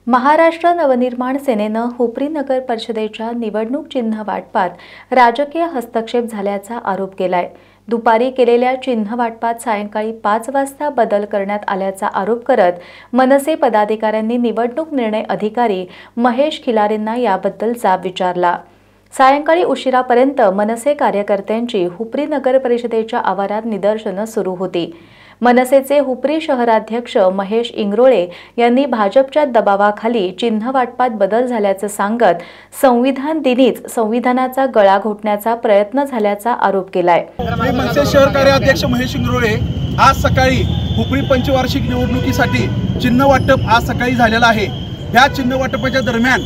महाराष्ट्र नवनिर्माण सेनेनं हुपरी नगर परिषदेच्या निवडणूक चिन्ह वाटपात राजकीय हस्तक्षेप झाल्याचा आरोप केलाय। दुपारी केलेल्या चिन्ह वाटपात सायंकाळी 5 वाजता बदल करण्यात आल्याचा आरोप करत मनसे पदाधिकाऱ्यांनी निवडणूक निर्णय अधिकारी महेश खिलारेंना याबद्दल जाब विचारला। सायंकाळी उशिरापर्यंत मनसे कार्यकर्त्यांची हुपरी नगर परिषदेच्या आवारात निदर्शनं सुरू होती। मनसेचे हुपरी शहराध्यक्ष महेश इंगरोळे यांनी भाजपच्या दबावाखाली चिन्ह वाटपात बदल झाल्याचं सांगत संविधान दिनीच संविधानाचा गळा घोटण्याचा प्रयत्न झाल्याचा आरोप केलाय। मनसे शहर कार्याध्यक्ष महेश इंगरोळे आज सकाळी हुपरी पंचवार्षिक निवडणुकीसाठी चिन्ह वाटप आज सकाळी झालेलं आहे। या चिन्ह वाटपाच्या दरम्यान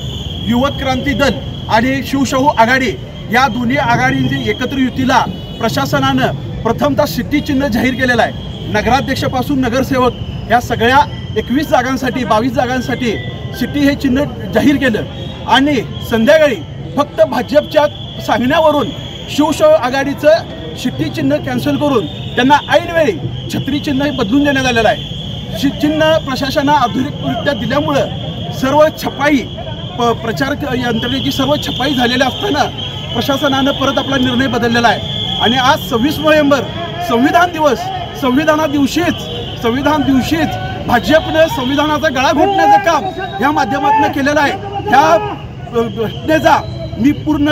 युवक क्रांती दल आणि शिवशाहू आघाडी या दोन्ही आघाडींची एकत्र युतीला प्रशासनानं प्रथमतः शिट्टी चिन्ह जाहीर केलेलं आहे। नगराध्यक्षापासून नगरसेवक या सगळ्या 21 जागांसाठी 22 जागांसाठी शिट्टी हे चिन्ह जाहीर केलं आणि संध्याकाळी फक्त भाजपच्या सांगण्यावरून शिवशाहू आघाडीचं शिट्टी चिन्ह कॅन्सल करून त्यांना ऐनवेळी छत्री चिन्ह बदलून देण्यात आलेलं आहे। चिन्ह प्रशासनानं अधोरेखित दिल्यामुळं सर्व छपाई प्रचार यंत्रणेची सर्व छपाई झालेली असताना प्रशासनानं परत आपला निर्णय बदललेला आहे आणि आज 26 नोव्हेंबर संविधान दिवस संविधान दिवशीच भाजपने संविधानाचा गळा घोटण्याचं काम या माध्यमातून केलेलं आहे। ह्या घटनेचा मी पूर्ण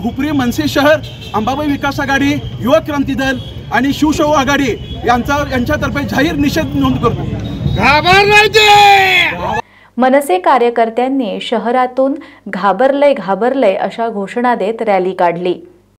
हुपरी मनसे शहर अंबाबाई विकास आघाडी युवक क्रांती दल आणि शिवशाहू आघाडी यांच्यातर्फे जाहीर निषेध नोंद करतो। मनसे कार्यकर्त्यांनी शहरातून घाबरलंय अशा घोषणा देत रॅली काढली।